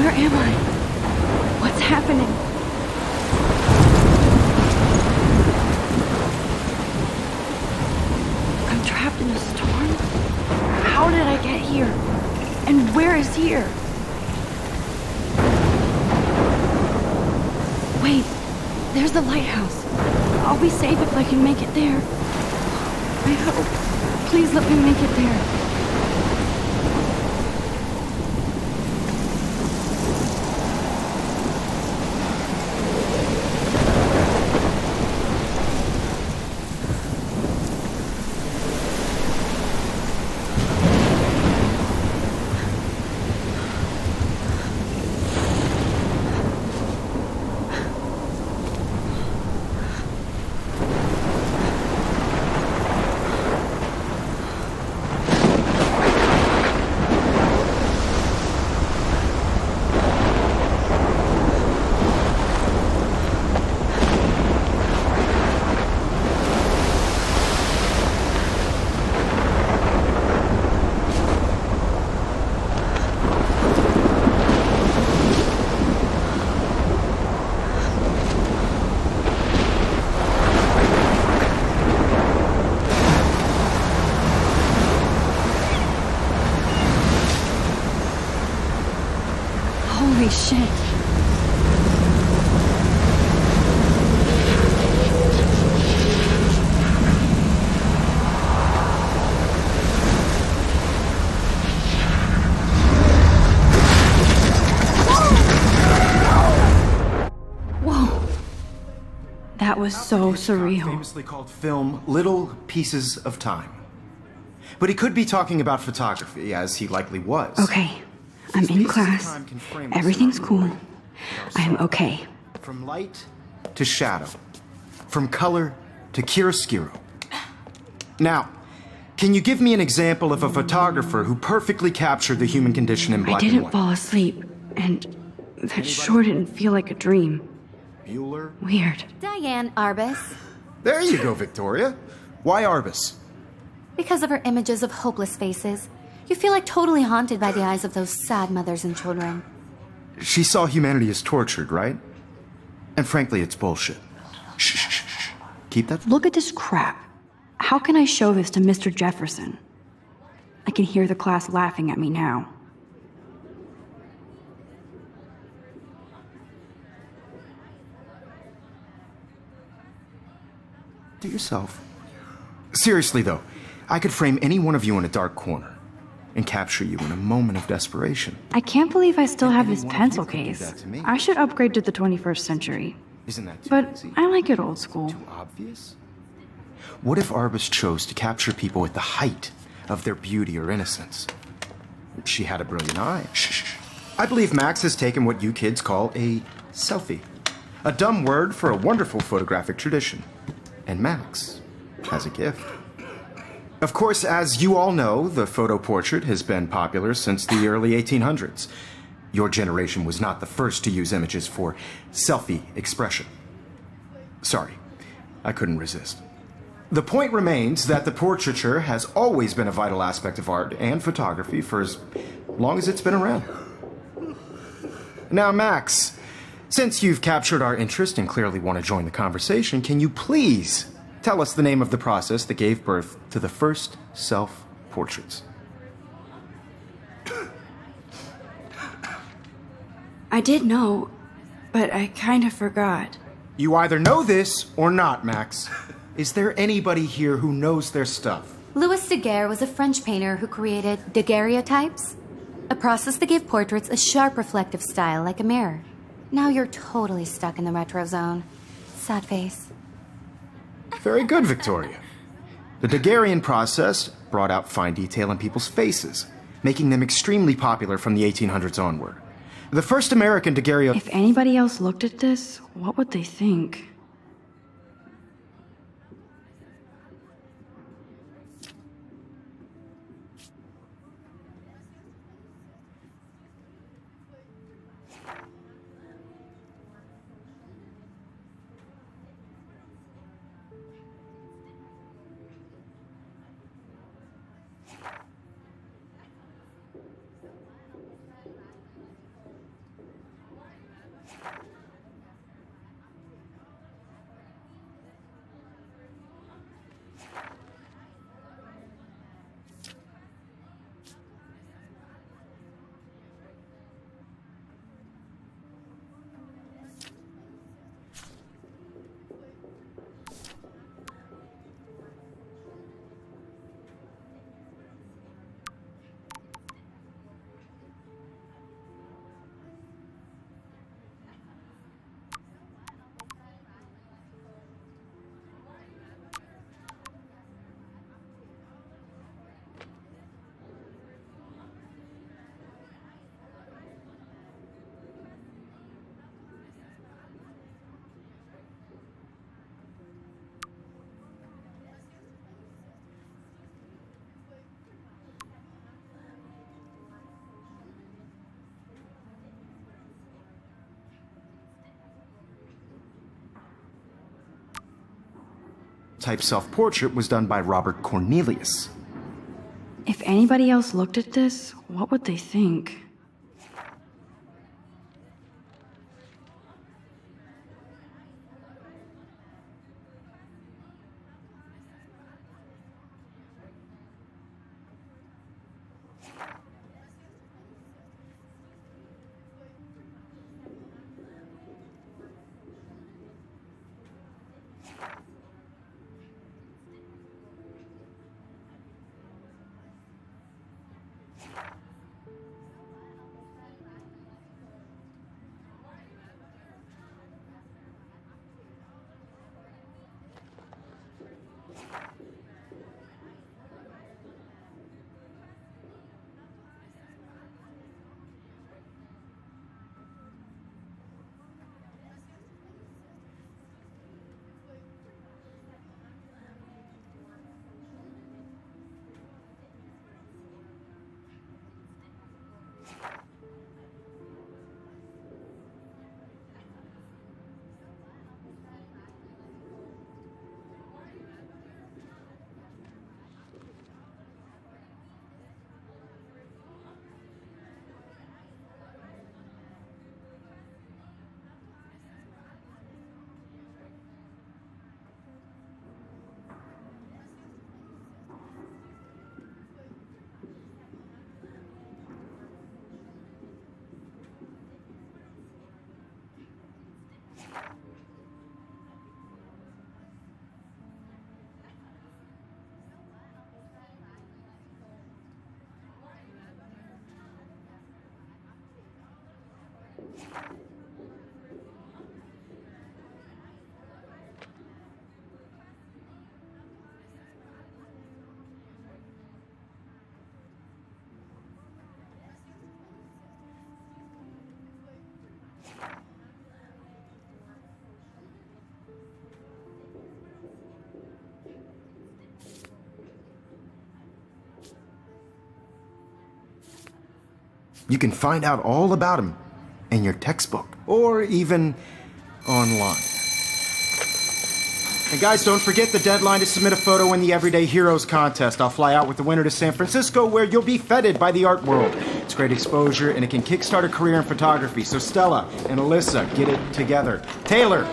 Where am I? What's happening? I'm trapped in a storm? How did I get here? And where is here? Wait, there's the lighthouse. I'll be safe if I can make it there. I hope. Please let me make it there. Holy shit. Whoa. That was so surreal. Famously called film Little Pieces of Time. But he could be talking about photography, as he likely was. Okay. I'm in class. Everything's cool. I am okay. From light to shadow. From color to chiaroscuro. Now, can you give me an example of a photographer who perfectly captured the human condition in black and I didn't white? fall asleep, and that sure didn't feel like a dream. Bueller? Weird. Diane Arbus. There you go, Victoria. Why Arbus? Because of her images of hopeless faces, you feel like totally haunted by the eyes of those sad mothers and children. She saw humanity as tortured, right? And frankly, it's bullshit. Shh, shh, shh, shh. Keep that. Look at this crap. How can I show this to Mr. Jefferson? I can hear the class laughing at me now. To yourself. Seriously, though, I could frame any one of you in a dark corner and capture you in a moment of desperation. I can't believe I still have this Any one of pencil you could do case. that to me. I should upgrade to the 21st century. Isn't that too But easy? I like it old school. Too obvious? What if Arbus chose to capture people at the height of their beauty or innocence? She had a brilliant eye. Shh. I believe Max has taken what you kids call a selfie. A dumb word for a wonderful photographic tradition. And Max has a gift. Of course, as you all know, the photo portrait has been popular since the early 1800s. Your generation was not the first to use images for selfie expression. Sorry, I couldn't resist. The point remains that the portraiture has always been a vital aspect of art and photography for as long as it's been around. Now, Max, since you've captured our interest and clearly want to join the conversation, can you please tell us the name of the process that gave birth to the first self-portraits? I did know, but I kind of forgot. You either know this or not, Max. Is there anybody here who knows their stuff? Louis Daguerre was a French painter who created daguerreotypes, a process that gave portraits a sharp reflective style like a mirror. Now you're totally stuck in the retro zone. Sad face. Very good, Victoria. The Daguerrean process brought out fine detail in people's faces, making them extremely popular from the 1800s onward. The first American daguerreotype... If anybody else looked at this, what would they think? type self-portrait was done by Robert Cornelius. If anybody else looked at this, what would they think? You can find out all about him in your textbook, or even online. And guys, don't forget the deadline to submit a photo in the Everyday Heroes contest. I'll fly out with the winner to San Francisco, where you'll be feted by the art world. It's great exposure, and it can kickstart a career in photography. So Stella and Alyssa, get it together. Taylor,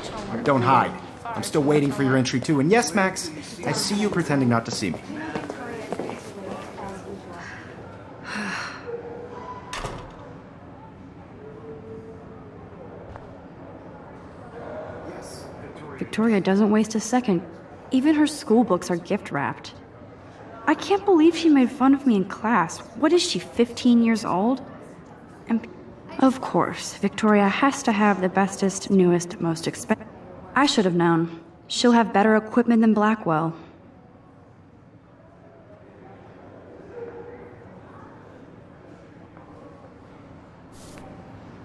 don't hide. I'm still waiting for your entry too. And yes, Max, I see you pretending not to see me. Victoria doesn't waste a second. Even her school books are gift-wrapped. I can't believe she made fun of me in class. What is she, 15 years old? And of course, Victoria has to have the bestest, newest, most expensive. I should have known. She'll have better equipment than Blackwell.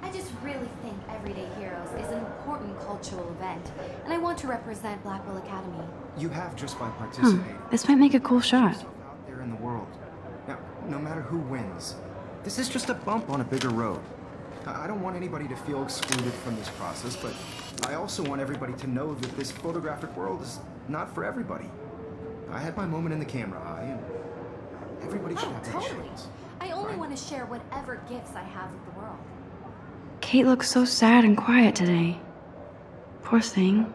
I just really think Everyday Heroes is an important cultural event, and I want to represent Blackwell Academy. You have just by participating. This might make a cool shot. Out there in the world. Now, no matter who wins, this is just a bump on a bigger road. I don't want anybody to feel excluded from this process, but I also want everybody to know that this photographic world is not for everybody. I had my moment in the camera eye, and everybody should have that Totally. chance. I only want to share whatever gifts I have with the world. Kate looks so sad and quiet today. Poor thing.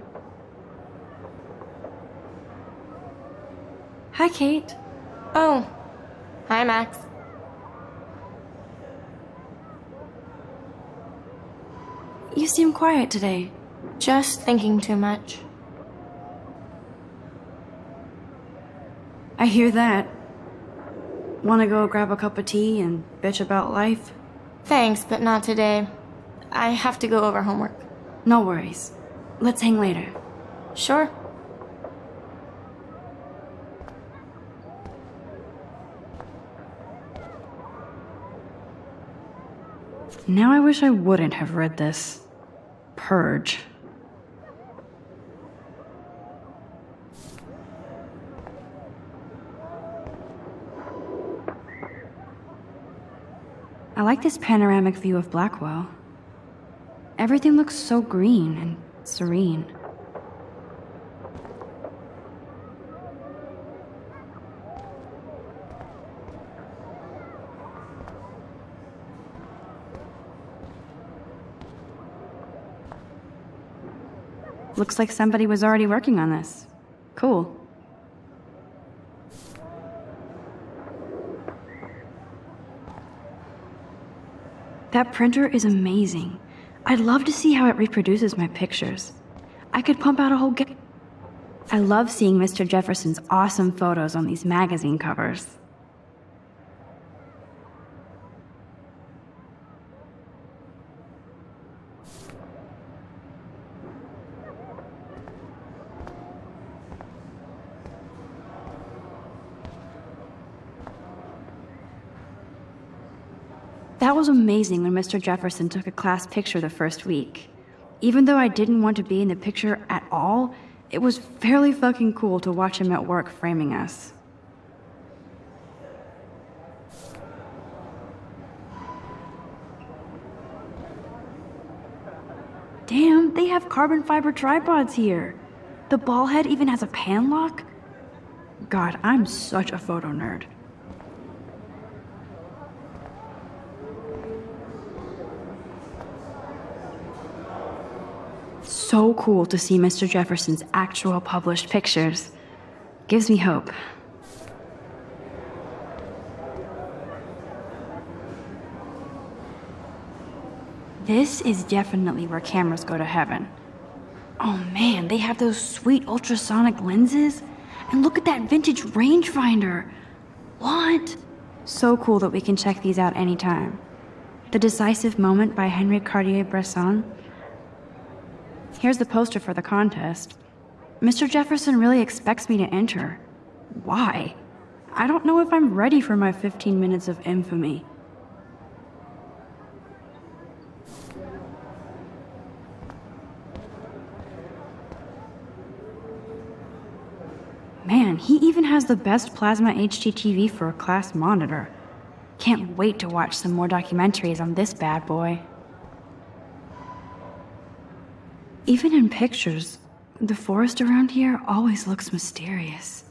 Hi, Kate. Oh, hi, Max. You seem quiet today. Just thinking too much. I hear that. Want to go grab a cup of tea and bitch about life? Thanks, but not today. I have to go over homework. No worries. Let's hang later. Sure. Now I wish I wouldn't have read this. Purge. I like this panoramic view of Blackwell. Everything looks so green and serene. Looks like somebody was already working on this. Cool. That printer is amazing. I'd love to see how it reproduces my pictures. I could pump out a whole I love seeing Mr. Jefferson's awesome photos on these magazine covers. That was amazing when Mr. Jefferson took a class picture the first week. Even though I didn't want to be in the picture at all, it was fairly fucking cool to watch him at work framing us. Damn, they have carbon fiber tripods here. The ball head even has a pan lock? God, I'm such a photo nerd. So cool to see Mr. Jefferson's actual published pictures. Gives me hope. This is definitely where cameras go to heaven. Oh man, they have those sweet ultrasonic lenses. And look at that vintage rangefinder. What? So cool that we can check these out anytime. The Decisive Moment by Henry Cartier-Bresson. Here's the poster for the contest. Mr. Jefferson really expects me to enter. Why? I don't know if I'm ready for my 15 minutes of infamy. Man, he even has the best plasma HDTV for a class monitor. Can't wait to watch some more documentaries on this bad boy. Even in pictures, the forest around here always looks mysterious.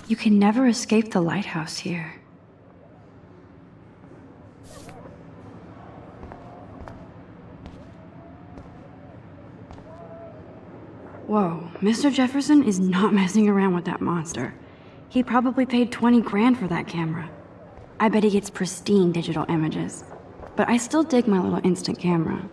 You can never escape the lighthouse here. Whoa, Mr. Jefferson is not messing around with that monster. He probably paid 20 grand for that camera. I bet he gets pristine digital images. But I still dig my little instant camera.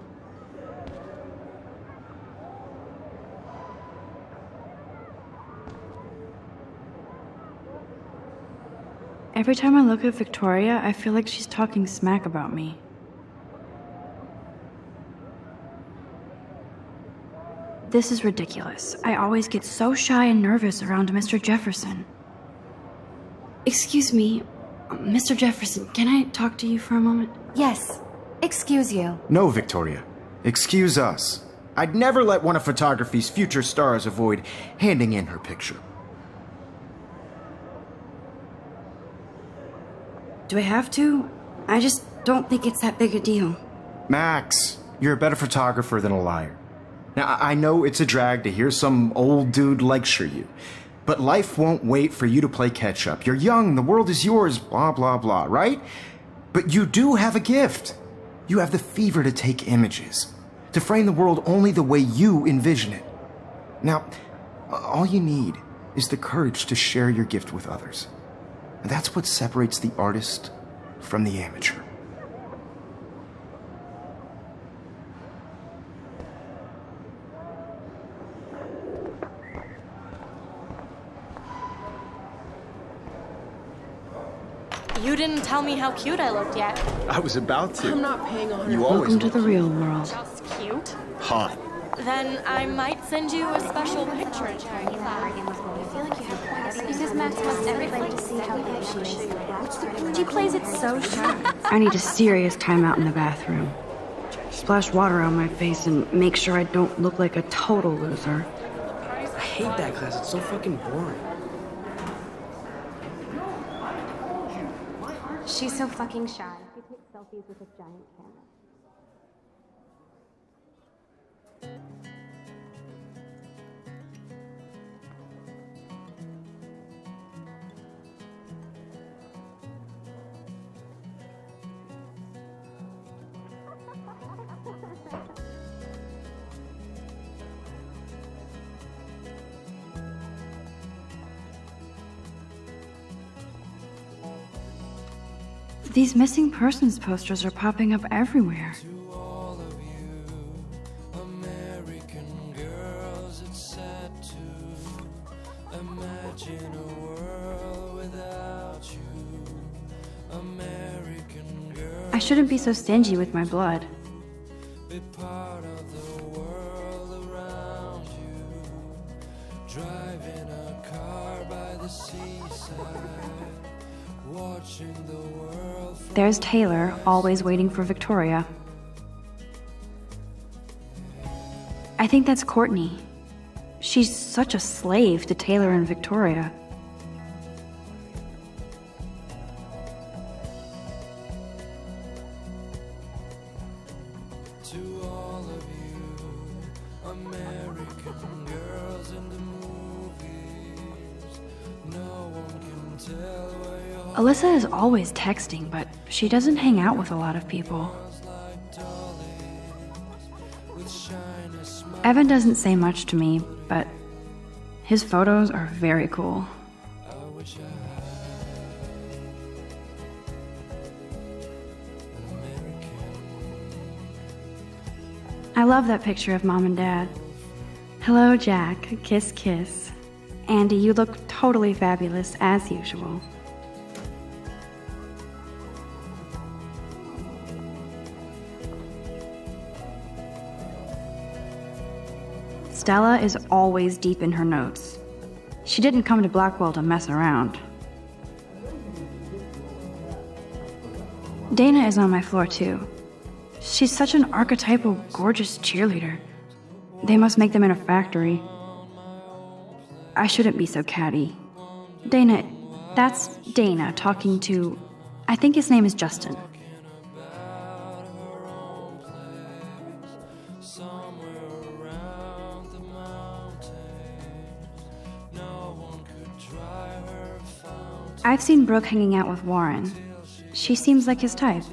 Every time I look at Victoria, I feel like she's talking smack about me. This is ridiculous. I always get so shy and nervous around Mr. Jefferson. Excuse me, Mr. Jefferson, can I talk to you for a moment? Yes. Excuse you. No, Victoria. Excuse us. I'd never let one of photography's future stars avoid handing in her picture. Do I have to? I just don't think it's that big a deal. Max, you're a better photographer than a liar. Now, I know it's a drag to hear some old dude lecture you, but life won't wait for you to play catch-up. You're young, the world is yours, blah, blah, blah, right? But you do have a gift. You have the fever to take images, to frame the world only the way you envision it. Now, all you need is the courage to share your gift with others. And that's what separates the artist from the amateur. You didn't tell me how cute I looked yet. I was about to. I'm not paying 100. You always Welcome to the real world. Just cute? hot. Then I might send you a special picture. Because Max wants everybody to see how good she is. She plays it so shy. I need a serious timeout in the bathroom. Splash water on my face and make sure I don't look like a total loser. I hate that class. It's so fucking boring. She's so fucking shy. She takes selfies with a giant camera. These missing persons posters are popping up everywhere. I shouldn't be so stingy with my blood. There's Taylor, always waiting for Victoria. I think that's Courtney. She's such a slave to Taylor and Victoria. Alyssa is always texting, but she doesn't hang out with a lot of people. Evan doesn't say much to me, but his photos are very cool. I love that picture of Mom and Dad. Hello, Jack. Kiss, kiss. Andy, you look totally fabulous, as usual. Stella is always deep in her notes. She didn't come to Blackwell to mess around. Dana is on my floor too. She's such an archetypal, gorgeous cheerleader. They must make them in a factory. I shouldn't be so catty. Dana, that's Dana talking to... I think his name is Justin. I've seen Brooke hanging out with Warren. She seems like his type.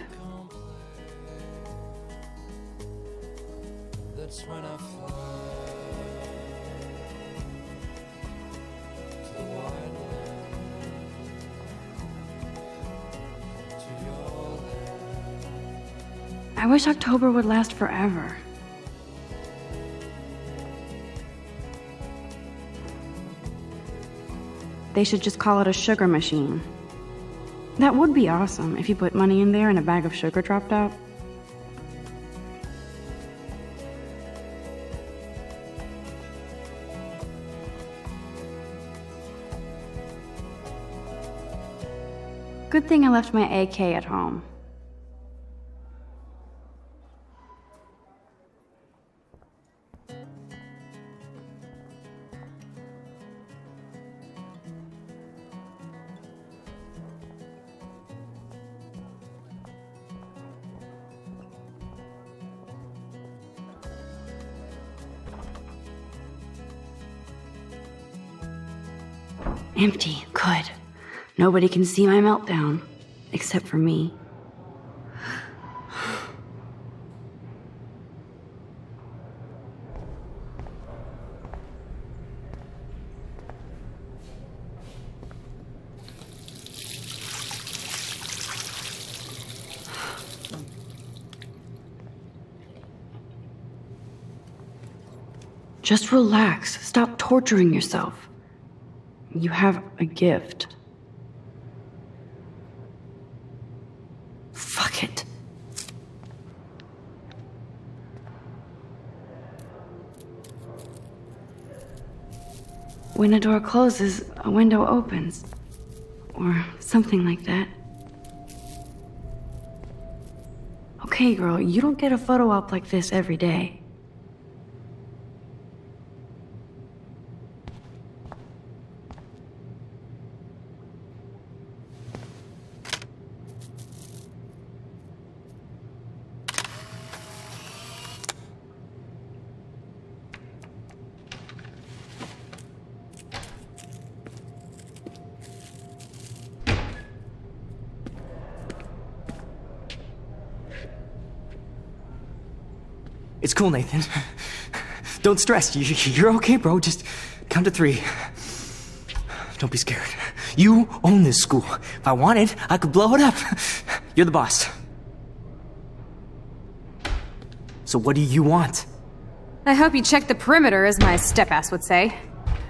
I wish October would last forever. They should just call it a sugar machine. That would be awesome if you put money in there and a bag of sugar dropped out. Good thing I left my AK at home. Empty. Good. Nobody can see my meltdown. Except for me. Just relax. Stop torturing yourself. You have a gift. Fuck it. When a door closes, a window opens. Or something like that. Okay, girl, you don't get a photo op like this every day. It's cool, Nathan. Don't stress. You're okay, bro. Just count to 3. Don't be scared. You own this school. If I wanted, I could blow it up. You're the boss. So what do you want? I hope you checked the perimeter, as my step-ass would say.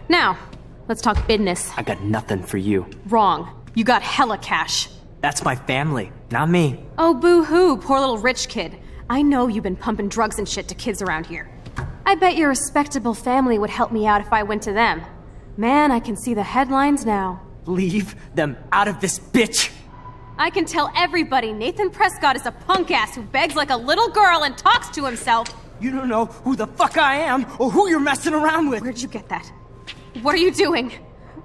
Now, let's talk business. I got nothing for you. Wrong. You got hella cash. That's my family, not me. Oh, boo-hoo, poor little rich kid. I know you've been pumping drugs and shit to kids around here. I bet your respectable family would help me out if I went to them. Man, I can see the headlines now. Leave them out of this bitch! I can tell everybody Nathan Prescott is a punk ass who begs like a little girl and talks to himself. You don't know who the fuck I am or who you're messing around with. Where'd you get that? What are you doing?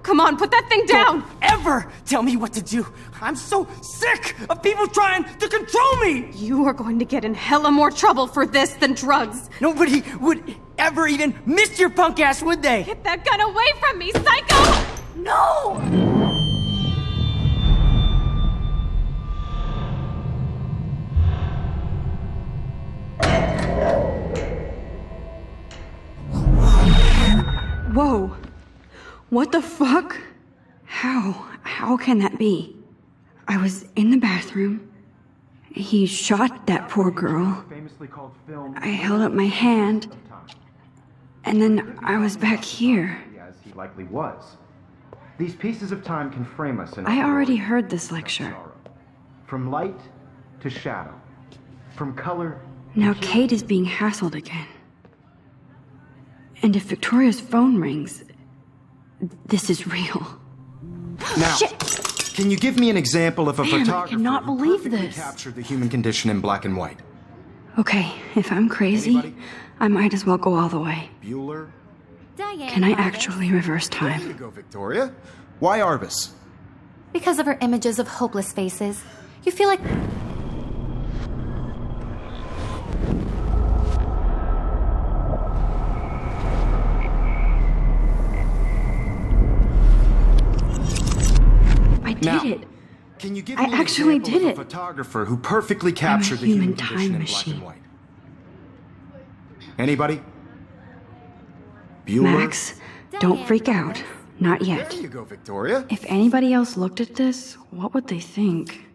Come on, put that thing down! Don't ever tell me what to do. I'm so sick of people trying to control me! You are going to get in hella more trouble for this than drugs. Nobody would ever even miss your punk ass, would they? Get that gun away from me, psycho! No! Whoa. What the fuck? How can that be? I was in the bathroom. He shot that poor girl. I held up my hand. And then I was back here. As he likely was. These pieces of time can frame us in I already heard this lecture. From light to shadow. From color. Now Kate is being hassled again. And if Victoria's phone rings, this is real. Now, can you give me an example of a Man, I photographer cannot who believe perfectly this. captured the human condition in black and white? Okay, if I'm crazy, Anybody? I might as well go all the way. Bueller? Diane Can I Arbus. actually reverse There you time? go, Victoria. Why Arbus? Because of her images of hopeless faces, you feel like... I did Now, it. Can you give I me an actually example did of it. a photographer who perfectly captured the human human condition time in black machine. and white? Anybody? Bueller? Max, don't freak out. Not yet. There you go, Victoria. If anybody else looked at this, what would they think?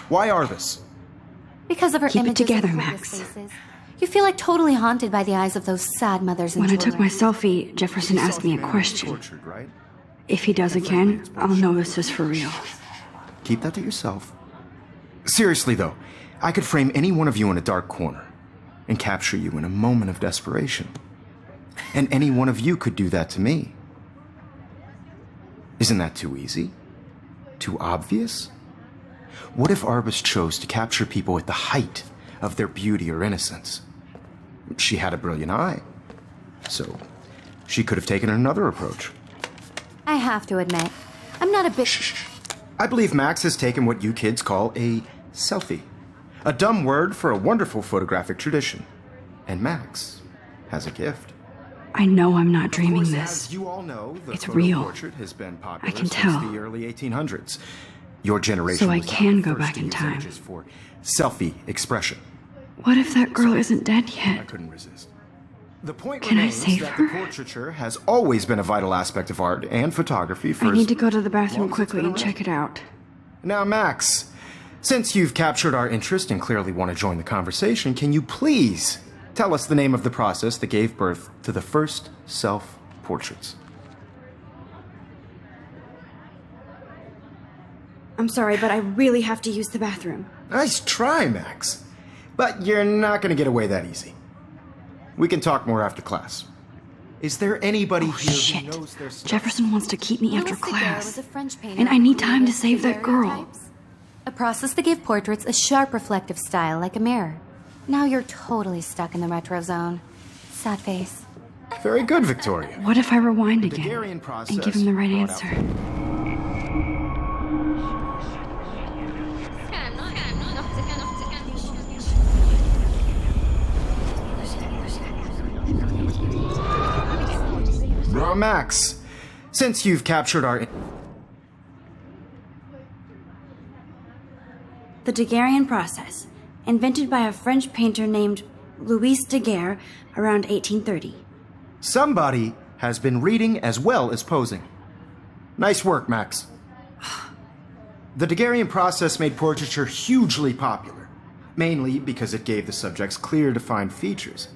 Why Arbus? Because of her Keep it images together, of Max. hopeless faces, you feel like totally haunted by the eyes of those sad mothers and When I took children. my selfie, Jefferson asked me a question. Tortured, right? If he does again, I'll know this is for real. Keep that to yourself. Seriously, though, I could frame any one of you in a dark corner and capture you in a moment of desperation. And any one of you could do that to me. Isn't that too easy? Too obvious? What if Arbus chose to capture people at the height of their beauty or innocence? She had a brilliant eye, so she could have taken another approach. I have to admit, I'm not a big... I believe Max has taken what you kids call a selfie. A dumb word for a wonderful photographic tradition. And Max has a gift. I know I'm not dreaming Of course, this. as you all know, the It's photo real. portrait has been popular I can since tell. the early 1800s. Your generation So I was not can the go first back to in use time. images for selfie expression. What if that girl isn't dead I yet? couldn't resist. The point Can I remains save that her? the portraiture has always been a vital aspect of art and photography for I as need to go to the bathroom long as it's quickly been and check it out. Now, Max, since you've captured our interest and clearly want to join the conversation, can you please tell us the name of the process that gave birth to the first self-portrait? portraits. I'm sorry, but I really have to use the bathroom. Nice try, Max. But you're not going to get away that easy. We can talk more after class. Is there anybody here Shit. who knows their stuff? Jefferson wants to keep me after Louis Daguerre class. was a French painter And I need who time to created save that girl. daguerreotypes, a process that gave portraits a sharp reflective style like a mirror. Now you're totally stuck in the retro zone. Sad face. Very good, Victoria. What if I rewind The again Daguerrean process and give him the right brought out- answer? Max, since you've captured our... The Daguerrean process, invented by a French painter named Louis Daguerre around 1830. Somebody has been reading as well as posing. Nice work, Max. The Daguerrean process made portraiture hugely popular, mainly because it gave the subjects clear, defined features.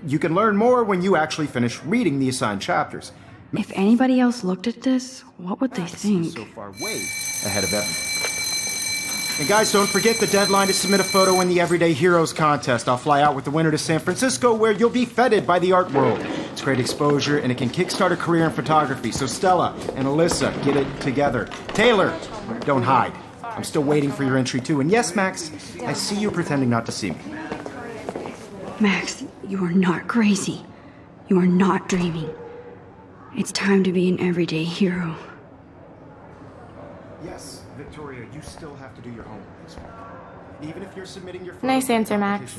You can learn more when you actually finish reading the assigned chapters. If anybody else looked at this, what would they Max is think? so far way ahead of everyone. And guys, don't forget the deadline to submit a photo in the Everyday Heroes contest. I'll fly out with the winner to San Francisco, where you'll be feted by the art world. It's great exposure, and it can kickstart a career in photography. So Stella and Alyssa, get it together. Taylor, don't hide. I'm still waiting for your entry too. And yes, Max, I see you pretending not to see me. Max, you are not crazy. You are not dreaming. It's time to be an everyday hero. Yes, Victoria, you still have to do your homework this week. Even if you're submitting your Nice answer, Max.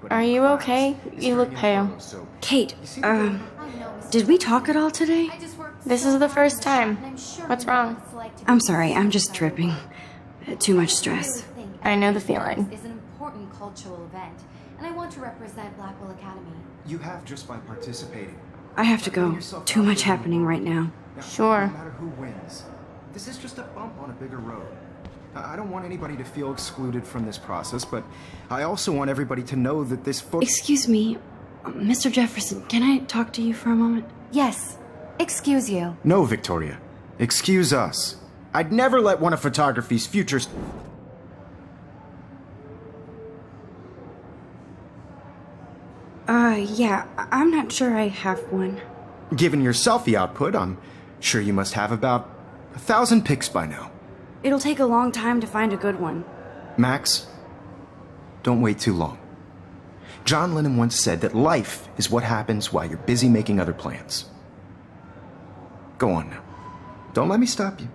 Are you okay? You look pale. Kate, did we talk at all today? This is the first time. What's wrong? I'm sorry, I'm just tripping. Too much stress. I know the feeling. Is an important cultural event, and I want to represent Blackwell Academy. You have just by participating. I have to go. Too much happening right now. Sure. No matter who wins, this is just a bump on a bigger road. I don't want anybody to feel excluded from this process, but I also want everybody to know that this photo... Excuse me, Mr. Jefferson, can I talk to you for a moment? Yes. Excuse you. No, Victoria. Excuse us. I'd never let one of photography's futures... Yeah, I'm not sure I have one. Given your selfie output, I'm sure you must have about 1,000 pics by now. It'll take a long time to find a good one. Max, don't wait too long. John Lennon once said that life is what happens while you're busy making other plans. Go on now. Don't let me stop you.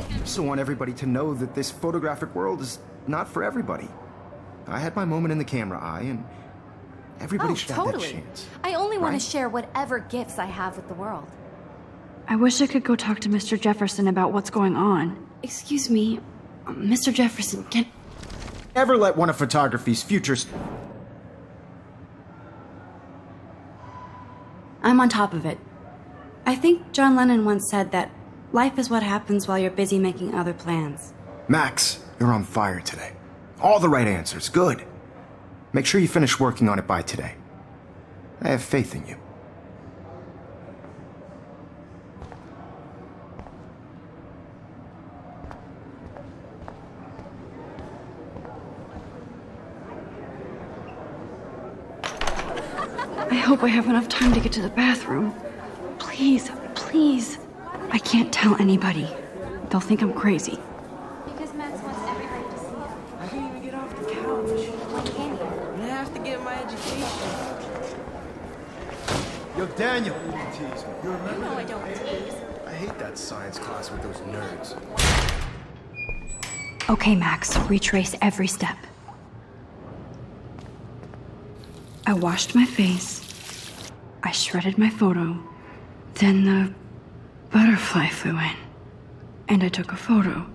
I also want everybody to know that this photographic world is not for everybody. I had my moment in the camera eye, and everybody should have that chance. I only want right? to share whatever gifts I have with the world. I wish I could go talk to Mr. Jefferson about what's going on. Excuse me, Mr. Jefferson, can... Never let one of photography's futures... I'm on top of it. I think John Lennon once said that life is what happens while you're busy making other plans. Max, you're on fire today. All the right answers. Good. Make sure you finish working on it by today. I have faith in you. I hope I have enough time to get to the bathroom. Please, please. I can't tell anybody. They'll think I'm crazy. Because Max wants everybody to see him. I can't even get off the couch. Why can't you? And I have to get my education. Yo, Daniel! You tease me. You remember No, I don't tease. I hate that science class with those nerds. Okay, Max, retrace every step. I washed my face. I shredded my photo. Then the butterfly flew in. And I took a photo.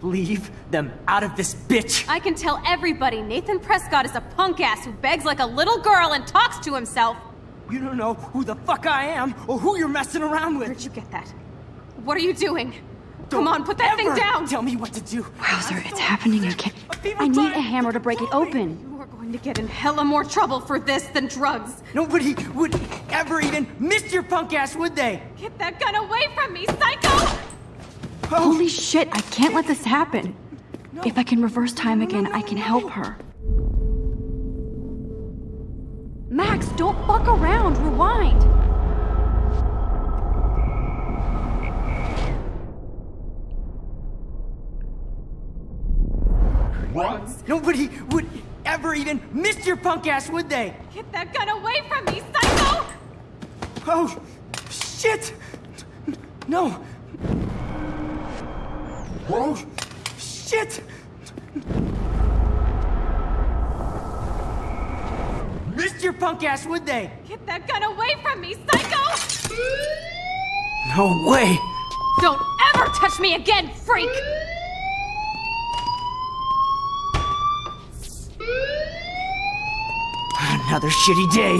Leave them out of this bitch! I can tell everybody Nathan Prescott is a punk ass who begs like a little girl and talks to himself. You don't know who the fuck I am or who you're messing around with. Where'd you get that? What are you doing? Come on, put that thing down! Tell me what to do. Wowzer, it's happening again. I need a hammer to break it open. You are going to get in hella more trouble for this than drugs. Nobody would ever even miss your punk ass, would they? Get that gun away from me, psycho! Holy shit, I can't let this happen. If I can reverse time again, I can help her. Max, don't fuck around. Rewind. What? Nobody would ever even miss your punk ass, would they? Get that gun away from me, psycho! Oh, shit! No. Oh, shit! Missed your punk ass, would they? Get that gun away from me, psycho! No way! Don't ever touch me again, freak! Another shitty day.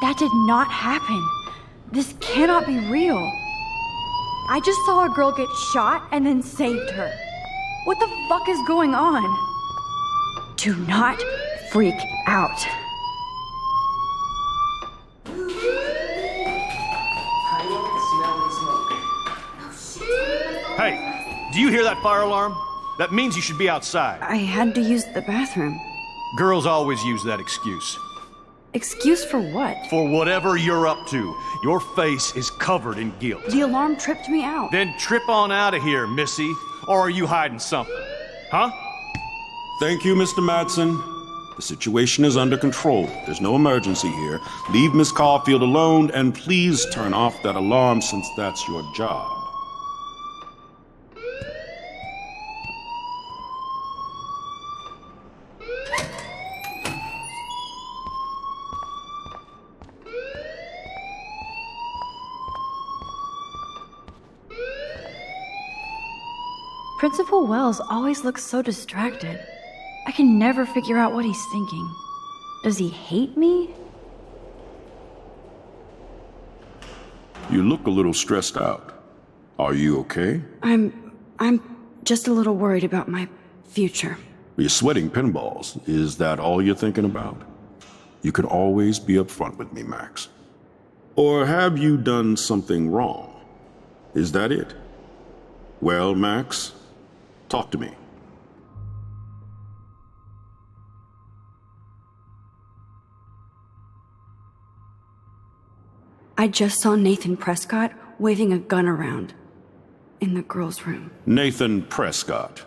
That did not happen. This cannot be real. I just saw a girl get shot and then saved her. What the fuck is going on? Do not freak out. Hey, do you hear that fire alarm? That means you should be outside. I had to use the bathroom. Girls always use that excuse. Excuse for what? For whatever you're up to, your face is covered in guilt. The alarm tripped me out. Then trip on out of here, Missy. Or are you hiding something? Huh? Thank you, Mr. Madsen. The situation is under control. There's no emergency here. Leave Miss Caulfield alone, and please turn off that alarm since that's your job. Principal Wells always looks so distracted. I can never figure out what he's thinking. Does he hate me? You look a little stressed out. Are you okay? I'm just a little worried about my future. You're sweating pinballs. Is that all you're thinking about? You can always be upfront with me, Max. Or have you done something wrong? Is that it? Well, Max, talk to me. I just saw Nathan Prescott waving a gun around in the girls' room. Nathan Prescott.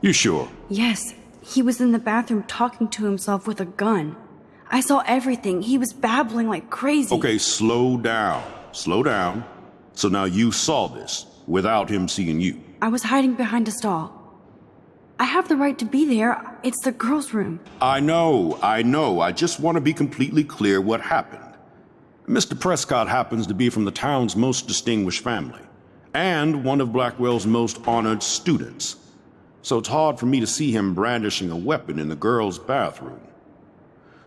You sure? Yes, he was in the bathroom talking to himself with a gun. I saw everything. He was babbling like crazy. Okay, slow down. Slow down. So now you saw this without him seeing you. I was hiding behind a stall. I have the right to be there. It's the girls' room. I know. I just want to be completely clear what happened. Mr. Prescott happens to be from the town's most distinguished family, and one of Blackwell's most honored students. So it's hard for me to see him brandishing a weapon in the girls' bathroom.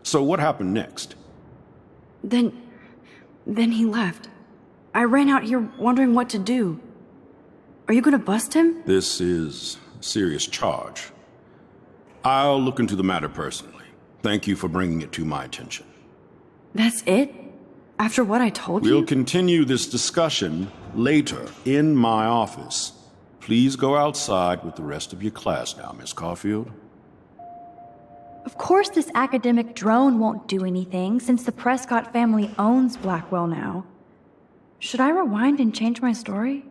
So what happened next? Then he left. I ran out here wondering what to do. Are you gonna bust him? This is a serious charge. I'll look into the matter personally. Thank you for bringing it to my attention. That's it? After what I told you? We'll continue this discussion later in my office. Please go outside with the rest of your class now, Miss Caulfield. Of course this academic drone won't do anything, since the Prescott family owns Blackwell now. Should I rewind and change my story?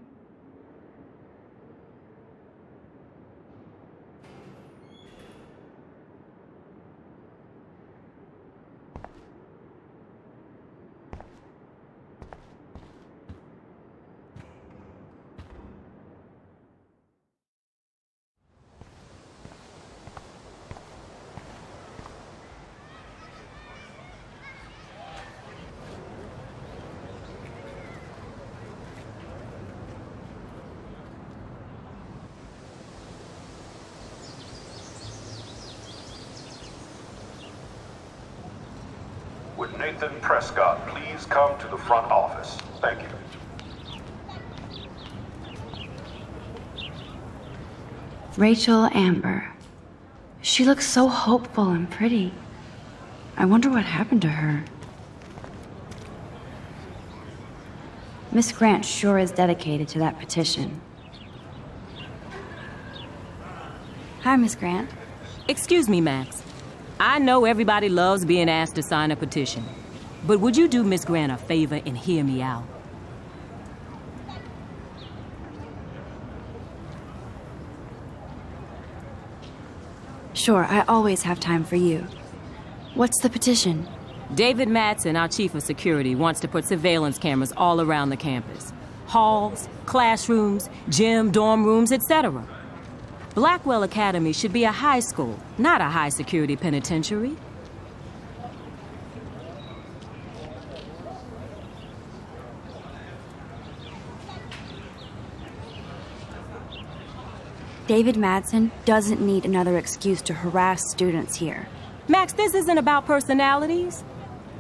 Would Nathan Prescott please come to the front office? Thank you. Rachel Amber. She looks so hopeful and pretty. I wonder what happened to her. Miss Grant sure is dedicated to that petition. Hi, Miss Grant. Excuse me, Max. I know everybody loves being asked to sign a petition, but would you do Miss Grant a favor and hear me out? Sure, I always have time for you. What's the petition? David Madsen, our chief of security, wants to put surveillance cameras all around the campus. Halls, classrooms, gym, dorm rooms, etc. Blackwell Academy should be a high school, not a high-security penitentiary. David Madsen doesn't need another excuse to harass students here. Max, this isn't about personalities.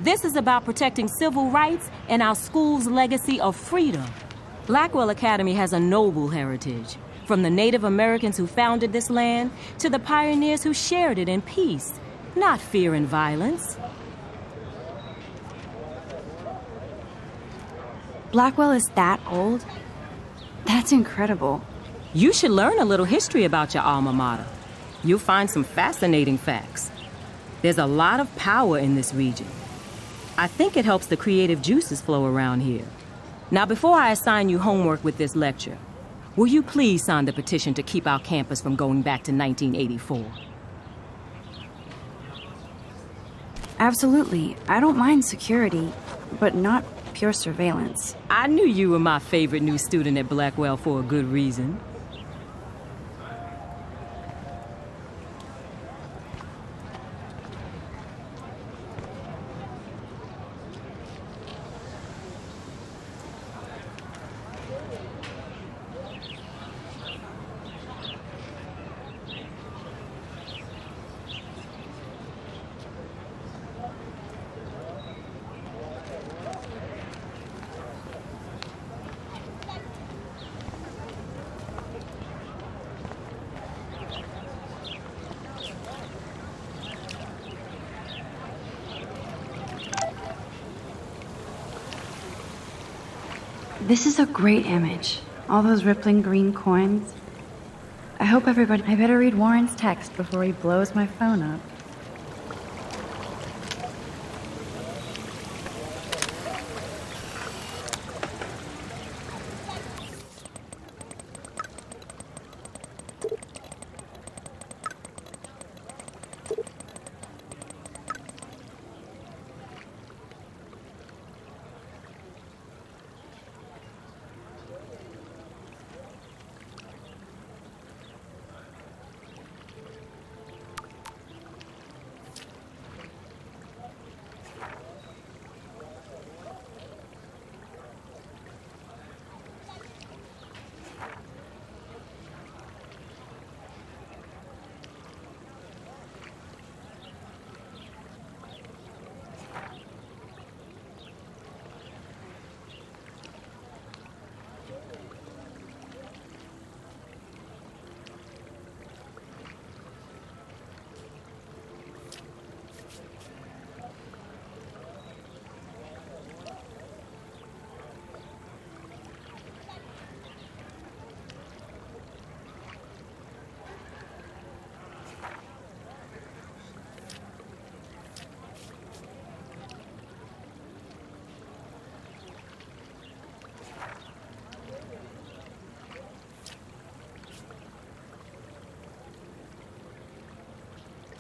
This is about protecting civil rights and our school's legacy of freedom. Blackwell Academy has a noble heritage, from the Native Americans who founded this land to the pioneers who shared it in peace, not fear and violence. Blackwell is that old? That's incredible. You should learn a little history about your alma mater. You'll find some fascinating facts. There's a lot of power in this region. I think it helps the creative juices flow around here. Now, before I assign you homework with this lecture, will you please sign the petition to keep our campus from going back to 1984? Absolutely. I don't mind security, but not pure surveillance. I knew you were my favorite new student at Blackwell for a good reason. This is a great image. All those rippling green coins. I hope everybody... I better read Warren's text before he blows my phone up.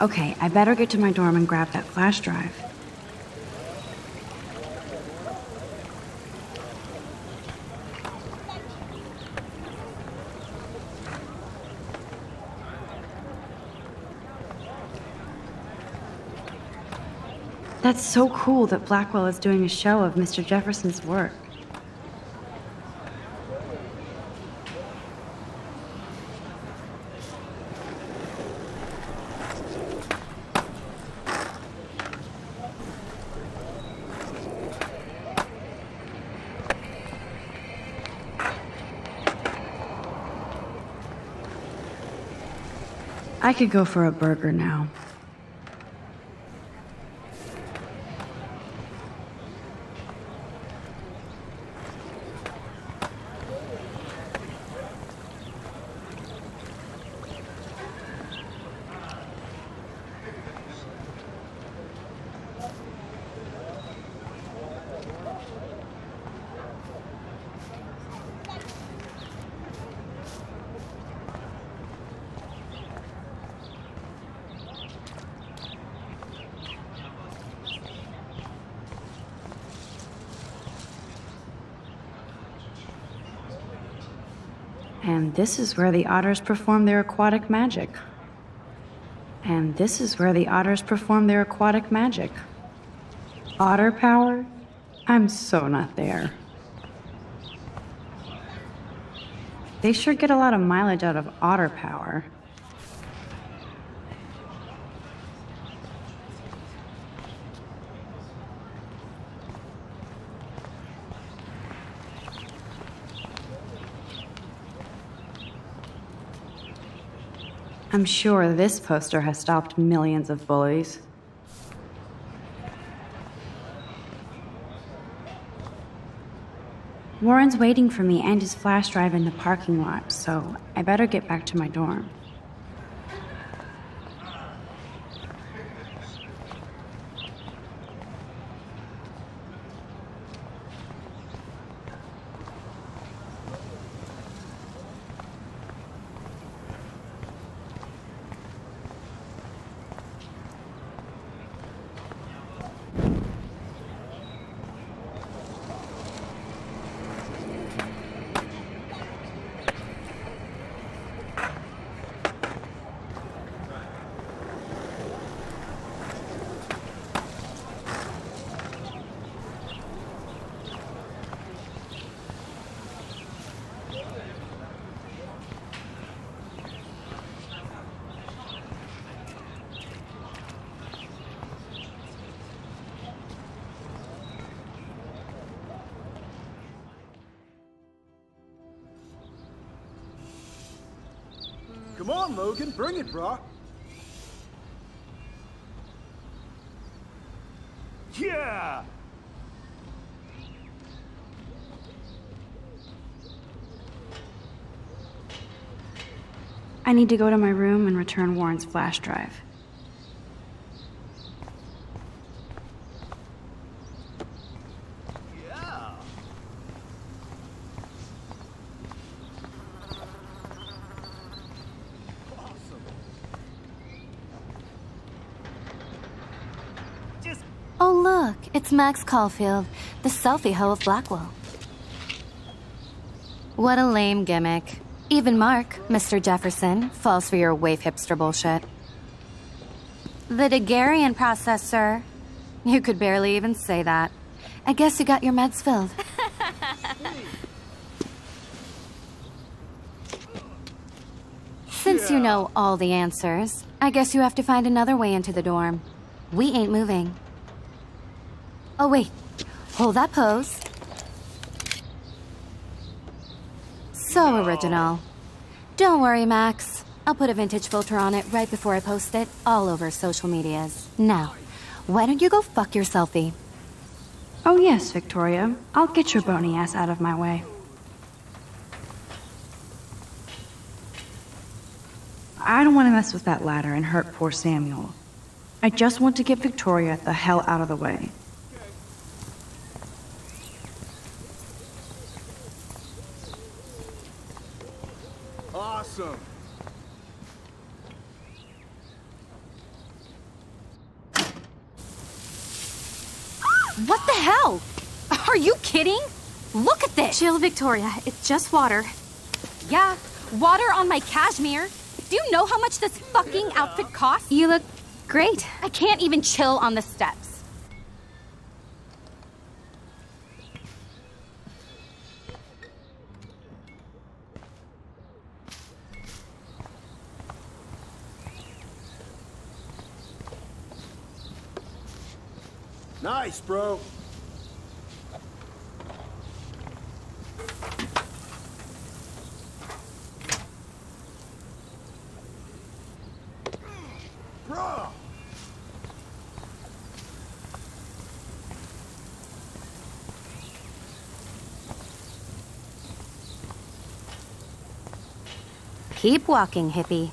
Okay, I better get to my dorm and grab that flash drive. That's so cool that Blackwell is doing a show of Mr. Jefferson's work. I could go for a burger now. And this is where the otters perform their aquatic magic. And this is where the otters perform their aquatic magic. Otter power? I'm so not there. They sure get a lot of mileage out of otter power. I'm sure this poster has stopped millions of bullies. Warren's waiting for me and his flash drive in the parking lot, so I better get back to my dorm. Come on, Logan, bring it, brah. Yeah! I need to go to my room and return Warren's flash drive. Oh, look, it's Max Caulfield, the selfie hoe of Blackwell. What a lame gimmick. Even Mark, Mr. Jefferson, falls for your waif hipster bullshit. The Daguerrean process, sir. You could barely even say that. I guess you got your meds filled. Since you know all the answers, I guess you have to find another way into the dorm. We ain't moving. Oh, wait. Hold that pose. So original. Don't worry, Max. I'll put a vintage filter on it right before I post it all over social medias. Now, why don't you go fuck your selfie? Oh yes, Victoria. I'll get your bony ass out of my way. I don't want to mess with that ladder and hurt poor Samuel. I just want to get Victoria the hell out of the way. Awesome. What the hell? Are you kidding? Look at this! Chill, Victoria. It's just water. Yeah, water on my cashmere. Do you know how much this fucking outfit costs? You look great. I can't even chill on the steps. Nice, bro. Keep walking, hippie.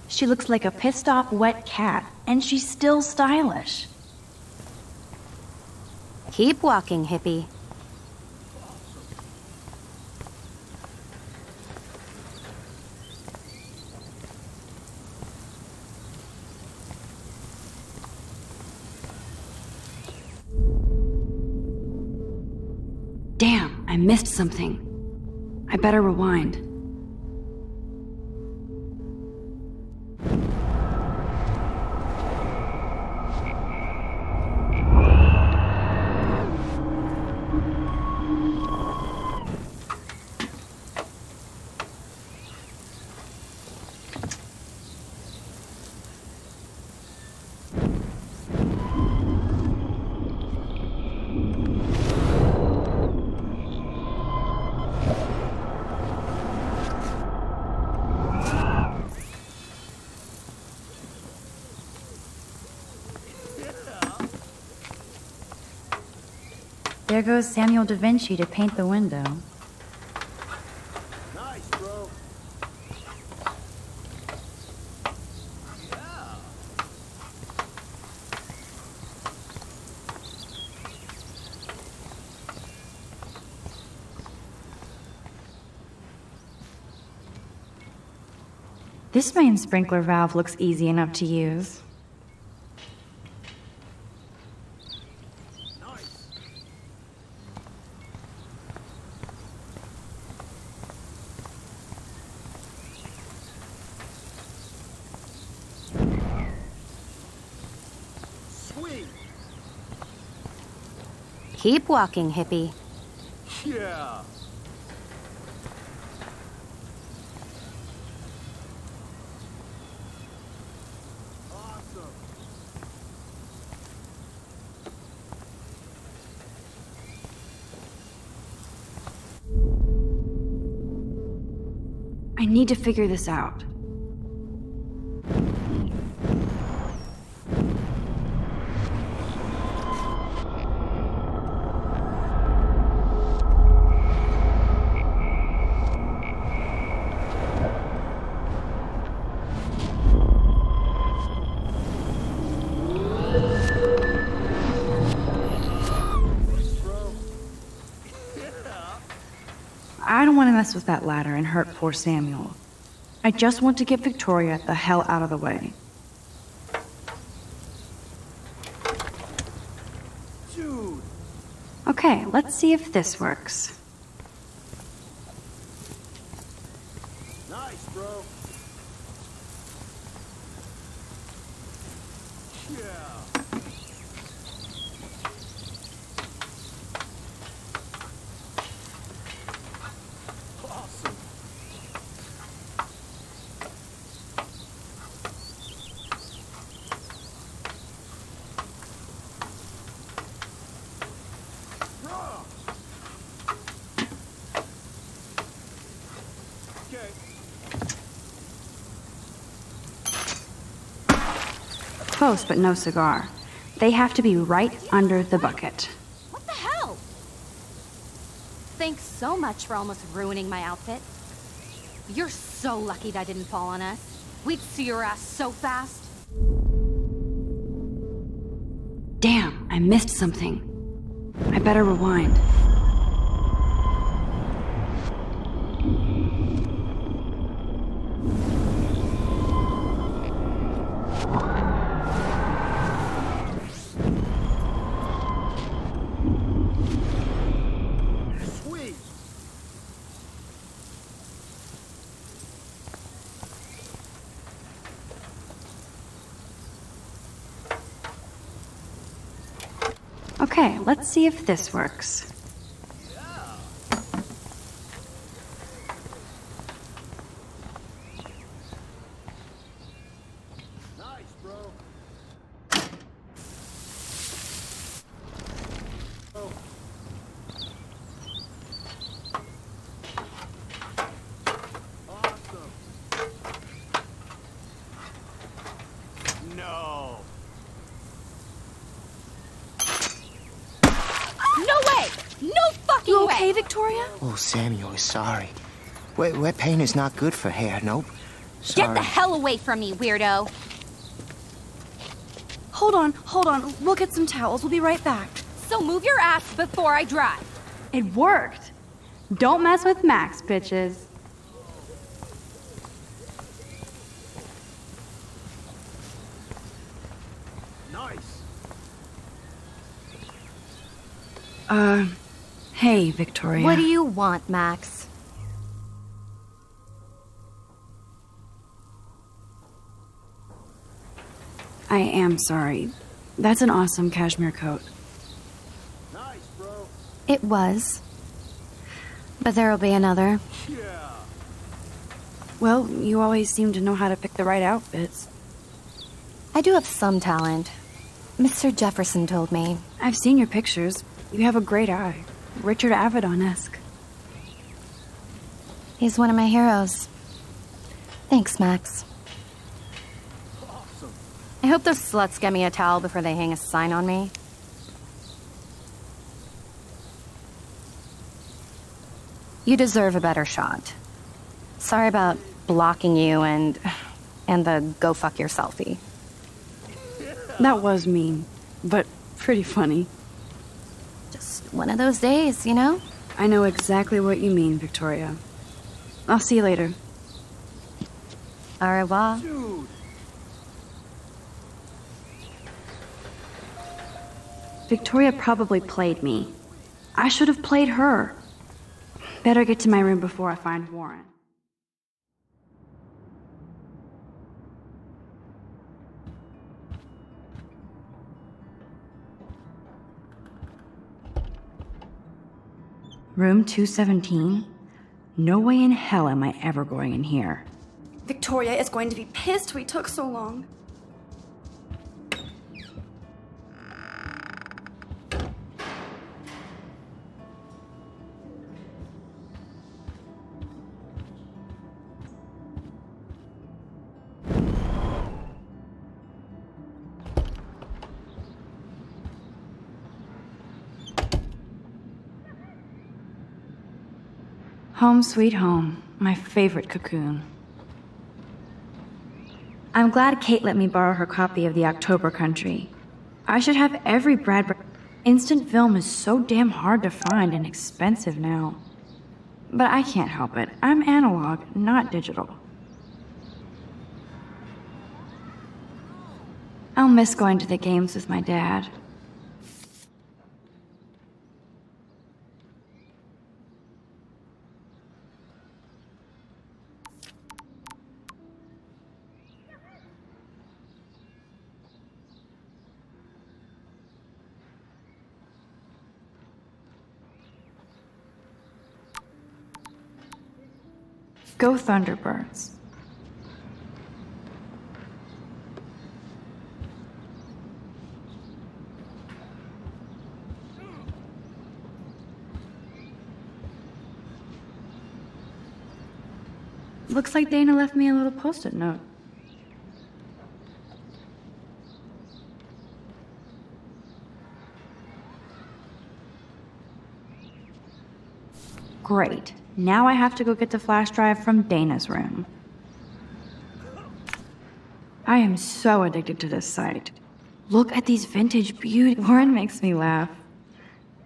She looks like a pissed off wet cat, and she's still stylish. Keep walking, hippie. Damn, I missed something. I better rewind. There goes Samuel da Vinci to paint the window. Nice, bro. This main sprinkler valve looks easy enough to use. Keep walking, hippie. Yeah. Awesome. I need to figure this out. I don't want to mess with that ladder and hurt poor Samuel. I just want to get Victoria the hell out of the way. Dude. Okay, let's see if this works. Nice, bro. Yeah. Close, but no cigar. They have to be right under the bucket. What the hell? Thanks so much for almost ruining my outfit. You're so lucky that didn't fall on us. We'd see your ass so fast. Damn, I missed something. I better rewind. Okay, let's see if this works. Nice, bro. Oh. Awesome. No. No way! Oh, Samuel is sorry. Wet paint is not good for hair, nope. Sorry. Get the hell away from me, weirdo! Hold on. We'll get some towels. We'll be right back. So move your ass before I drive. It worked. Don't mess with Max, bitches. Nice. Hey, Victoria. What do you want, Max? I am sorry. That's an awesome cashmere coat. Nice, bro. It was. But there'll be another. Yeah. Well, you always seem to know how to pick the right outfits. I do have some talent. Mr. Jefferson told me. I've seen your pictures. You have a great eye. Richard Avedon-esque. He's one of my heroes. Thanks, Max. Awesome. I hope those sluts get me a towel before they hang a sign on me. You deserve a better shot. Sorry about blocking you and the go fuck your selfie. That was mean, but pretty funny. Just one of those days, you know? I know exactly what you mean, Victoria. I'll see you later. Au revoir. Dude. Victoria probably played me. I should have played her. Better get to my room before I find Warren. Room 217? No way in hell am I ever going in here. Victoria is going to be pissed we took so long. Home sweet home, my favorite cocoon. I'm glad Kate let me borrow her copy of The October Country. I should have every Bradbury. Instant film is so damn hard to find and expensive now. But I can't help it. I'm analog, not digital. I'll miss going to the games with my dad. Go Thunderbirds. Looks like Dana left me a little post-it note. Great. Now I have to go get the flash drive from Dana's room. I am so addicted to this site. Look at these vintage beauty. Warren makes me laugh.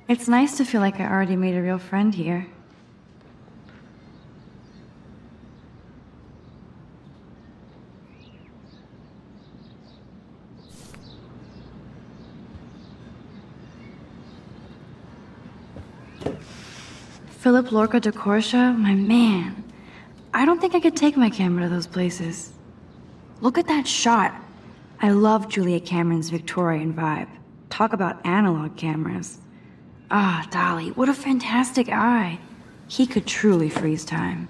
It's nice to feel like I already made a real friend here. Philip Lorca de Corsia, my man. I don't think I could take my camera to those places. Look at that shot. I love Julia Cameron's Victorian vibe. Talk about analog cameras. Ah, Dolly, what a fantastic eye. He could truly freeze time.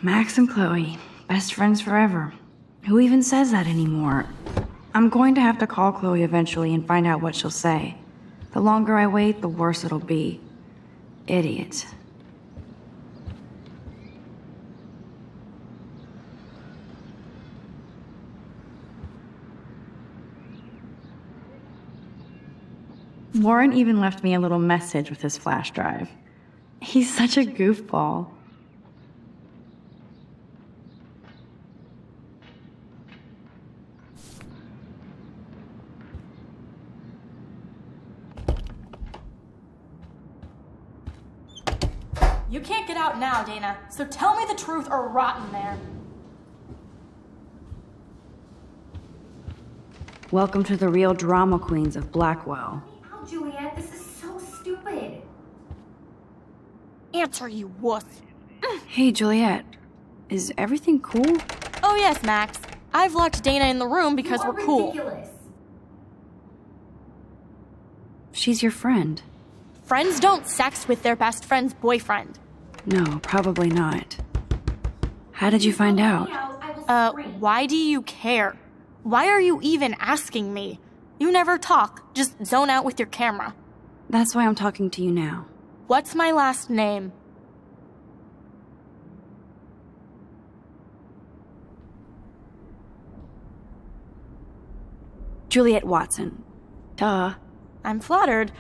Max and Chloe, best friends forever. Who even says that anymore? I'm going to have to call Chloe eventually and find out what she'll say. The longer I wait, the worse it'll be. Idiot. Warren even left me a little message with his flash drive. He's such a goofball. You can't get out now, Dana, so tell me the truth or rot in there. Welcome to the real drama queens of Blackwell. Oh, Juliet, this is so stupid. Answer, you wuss. Hey, Juliet. Is everything cool? Oh yes, Max. I've locked Dana in the room because we're cool. Ridiculous. She's your friend. Friends don't sex with their best friend's boyfriend. No, probably not. How did you find out? Why do you care? Why are you even asking me? You never talk, just zone out with your camera. That's why I'm talking to you now. What's my last name? Juliet Watson. Duh. I'm flattered.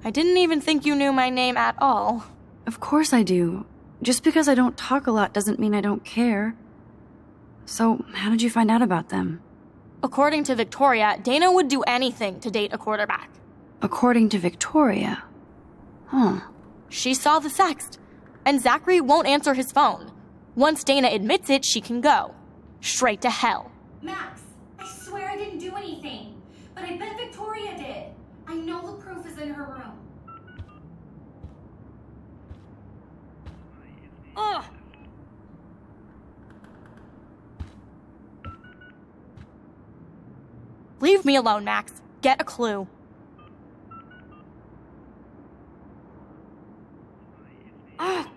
I didn't even think you knew my name at all. Of course I do. Just because I don't talk a lot doesn't mean I don't care. So, how did you find out about them? According to Victoria, Dana would do anything to date a quarterback. According to Victoria? Huh. She saw the sext, and Zachary won't answer his phone. Once Dana admits it, she can go. Straight to hell. Max, I swear I didn't do anything. But I bet Victoria did. I know the proof is in her room. Ugh! Leave me alone, Max. Get a clue. Ugh.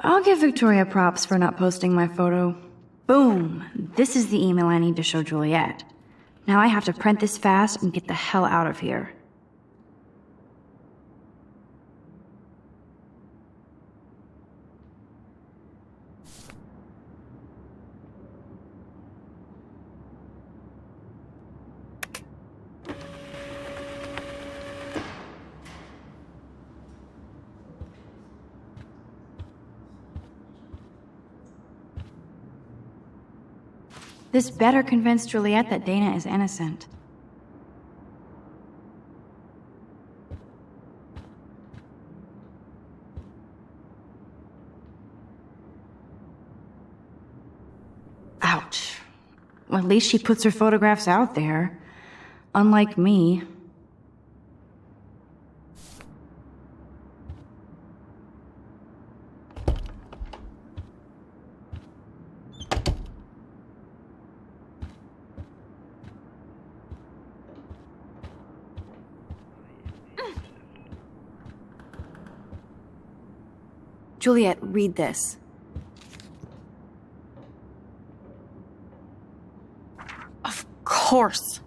I'll give Victoria props for not posting my photo. Boom! This is the email I need to show Juliet. Now I have to print this fast and get the hell out of here. This better convince Juliet that Dana is innocent. Ouch. Well, at least she puts her photographs out there. Unlike me. Juliet, read this. Of course.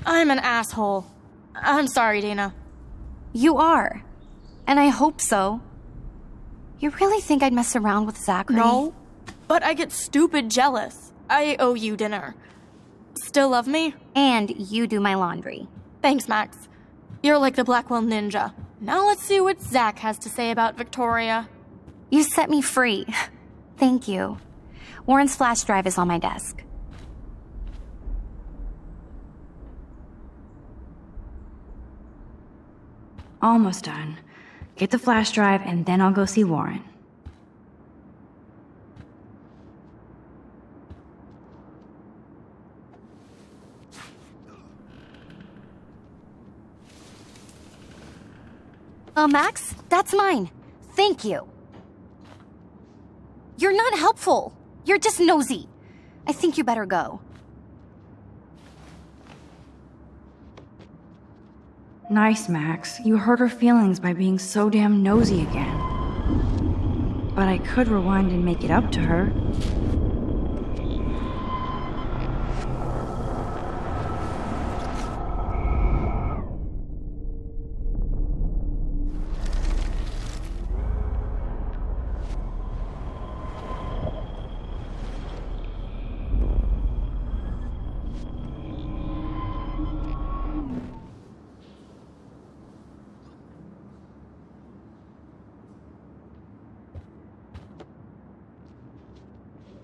I'm an asshole. I'm sorry, Dana. You are. And I hope so. You really think I'd mess around with Zachary? No, but I get stupid jealous. I owe you dinner. Still love me? And you do my laundry. Thanks, Max. You're like the Blackwell Ninja. Now let's see what Zach has to say about Victoria. You set me free. Thank you. Warren's flash drive is on my desk. Almost done. Get the flash drive and then I'll go see Warren. Max, that's mine. Thank you. You're not helpful. You're just nosy. I think you better go. Nice, Max. You hurt her feelings by being so damn nosy again. But I could rewind and make it up to her.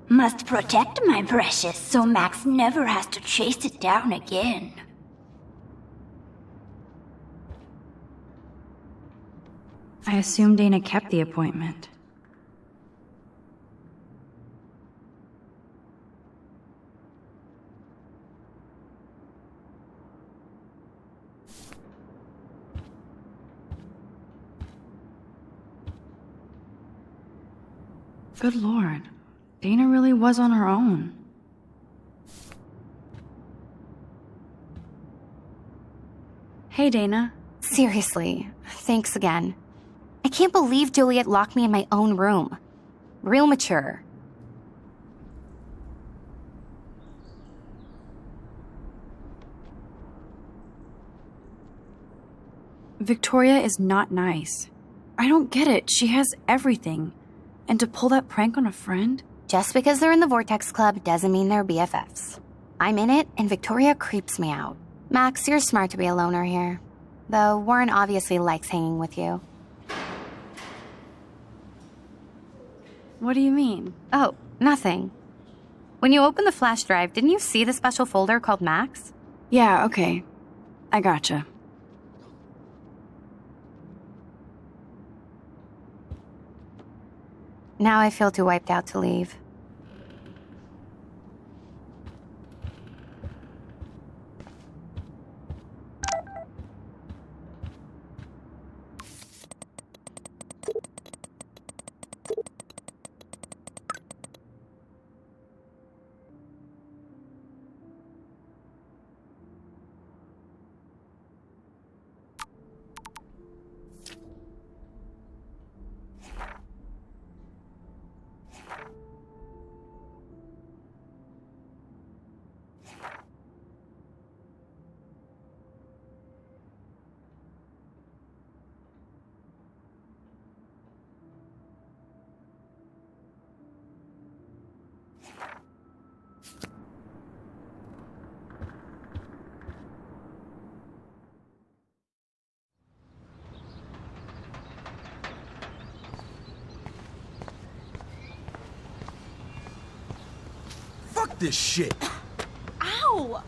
Must protect my precious so Max never has to chase it down again. I assume Dana kept the appointment. Good Lord. Dana really was on her own. Hey, Dana. Seriously, thanks again. I can't believe Juliet locked me in my own room. Real mature. Victoria is not nice. I don't get it. She has everything. And to pull that prank on a friend? Just because they're in the Vortex Club doesn't mean they're BFFs. I'm in it, and Victoria creeps me out. Max, you're smart to be a loner here. Though Warren obviously likes hanging with you. What do you mean? Oh, nothing. When you opened the flash drive, didn't you see the special folder called Max? Yeah, okay. I gotcha. Now I feel too wiped out to leave. Fuck this shit! Ow!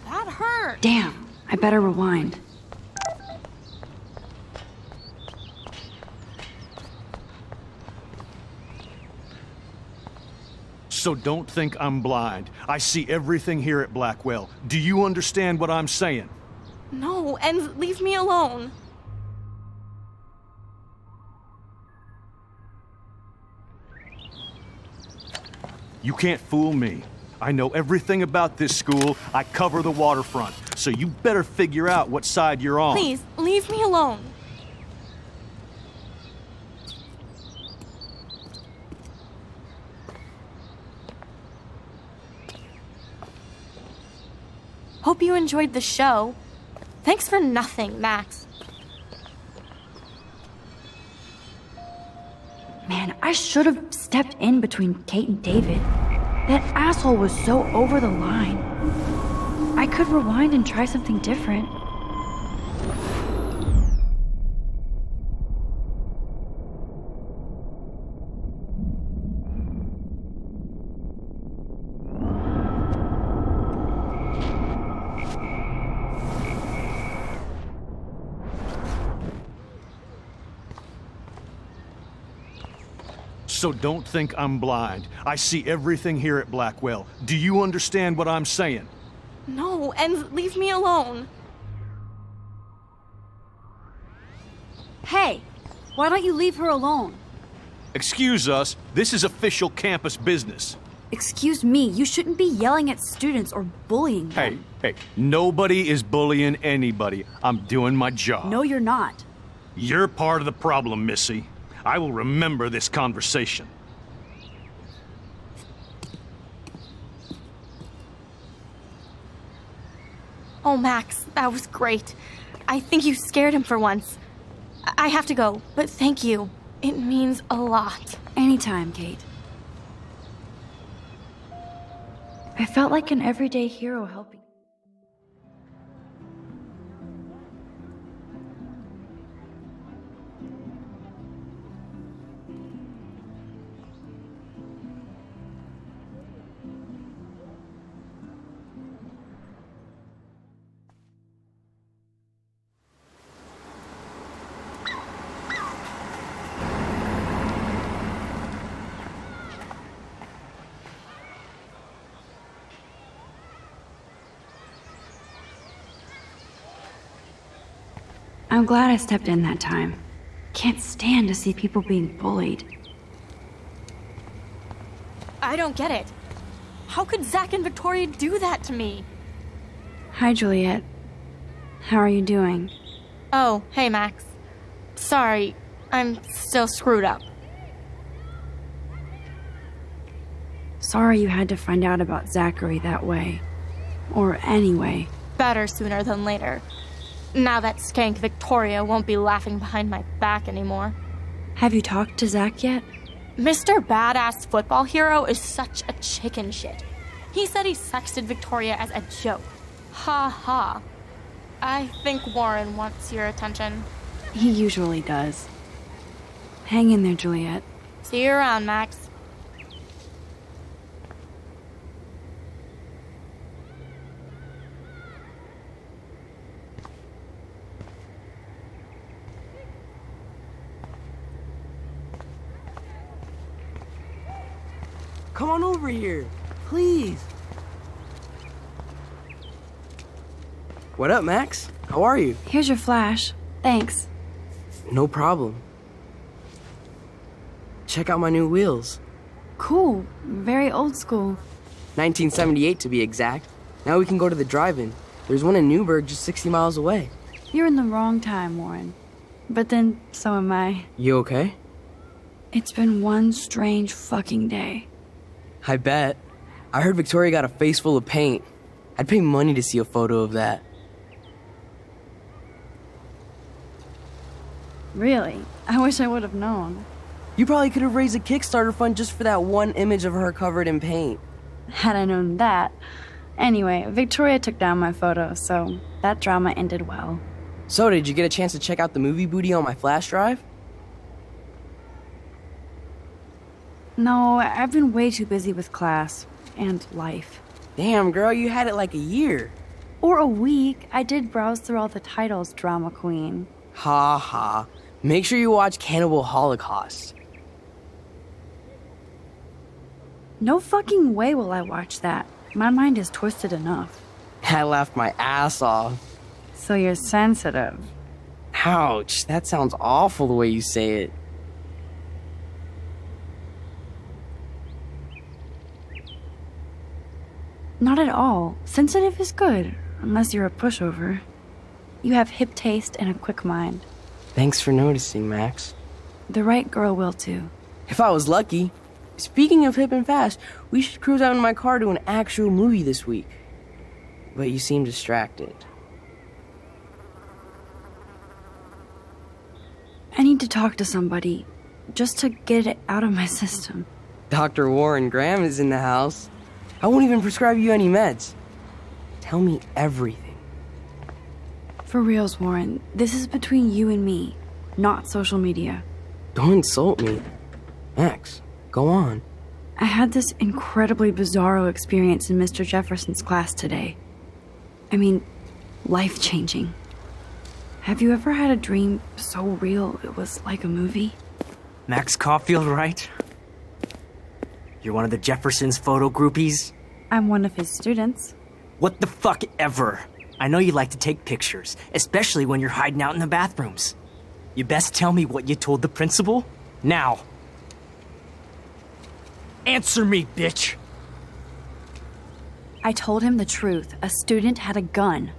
That hurt. Damn, I better rewind. So don't think I'm blind. I see everything here at Blackwell. Do you understand what I'm saying? No, and leave me alone. You can't fool me. I know everything about this school. I cover the waterfront. So you better figure out what side you're on. Please, leave me alone. Hope you enjoyed the show. Thanks for nothing, Max. Man, I should have stepped in between Kate and David. That asshole was so over the line. I could rewind and try something different. So don't think I'm blind. I see everything here at Blackwell. Do you understand what I'm saying? No, and leave me alone. Hey, why don't you leave her alone? Excuse us, this is official campus business. Excuse me, you shouldn't be yelling at students or bullying them. Hey, nobody is bullying anybody. I'm doing my job. No, you're not. You're part of the problem, Missy. I will remember this conversation. Oh, Max, that was great. I think you scared him for once. I have to go, but thank you. It means a lot. Anytime, Kate. I felt like an everyday hero helping. I'm glad I stepped in that time. Can't stand to see people being bullied. I don't get it. How could Zach and Victoria do that to me? Hi, Juliet. How are you doing? Oh, hey, Max. Sorry, I'm still screwed up. Sorry you had to find out about Zachary that way. Or anyway. Better sooner than later. Now that skank Victoria won't be laughing behind my back anymore. Have you talked to Zach yet? Mr. Badass Football Hero is such a chicken shit. He said he sexted Victoria as a joke. Ha ha. I think Warren wants your attention. He usually does. Hang in there, Juliet. See you around, Max. Come on over here, please. What up, Max? How are you? Here's your flash. Thanks. No problem. Check out my new wheels. Cool. Very old school. 1978 to be exact. Now we can go to the drive-in. There's one in Newburgh just 60 miles away. You're in the wrong time, Warren. But then, so am I. You okay? It's been one strange fucking day. I bet. I heard Victoria got a face full of paint. I'd pay money to see a photo of that. Really? I wish I would have known. You probably could have raised a Kickstarter fund just for that one image of her covered in paint. Had I known that. Anyway, Victoria took down my photo, so that drama ended well. So, did you get a chance to check out the movie booty on my flash drive? No, I've been way too busy with class and life. Damn, girl, you had it like a year. Or a week. I did browse through all the titles, drama queen. Ha ha. Make sure you watch Cannibal Holocaust. No fucking way will I watch that. My mind is twisted enough. I laughed my ass off. So you're sensitive. Ouch, that sounds awful the way you say it. Not at all. Sensitive is good, unless you're a pushover. You have hip taste and a quick mind. Thanks for noticing, Max. The right girl will too. If I was lucky. Speaking of hip and fast, we should cruise out in my car to an actual movie this week. But you seem distracted. I need to talk to somebody, just to get it out of my system. Dr. Warren Graham is in the house. I won't even prescribe you any meds. Tell me everything. For reals, Warren, this is between you and me, not social media. Don't insult me. Max, go on. I had this incredibly bizarro experience in Mr. Jefferson's class today. I mean, life-changing. Have you ever had a dream so real it was like a movie? Max Caulfield, right? You're one of the Jefferson's photo groupies? I'm one of his students. What the fuck ever? I know you like to take pictures, especially when you're hiding out in the bathrooms. You best tell me what you told the principal. Now. Answer me, bitch! I told him the truth. A student had a gun.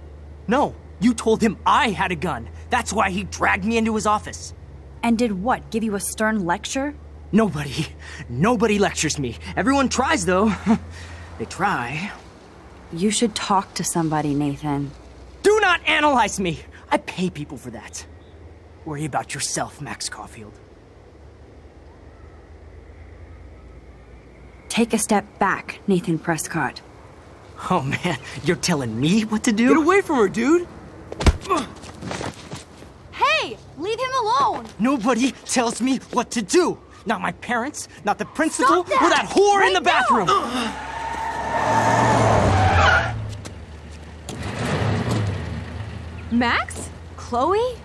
No, you told him I had a gun. That's why he dragged me into his office. And did what, give you a stern lecture? Nobody lectures me. Everyone tries, though. They try. You should talk to somebody, Nathan. Do not analyze me! I pay people for that. Worry about yourself, Max Caulfield. Take a step back, Nathan Prescott. Oh man, you're telling me what to do? Get away from her, dude! Hey! Leave him alone! Nobody tells me what to do! Not my parents, not the principal, Stop that! or that whore Right in the bathroom! Max? Chloe?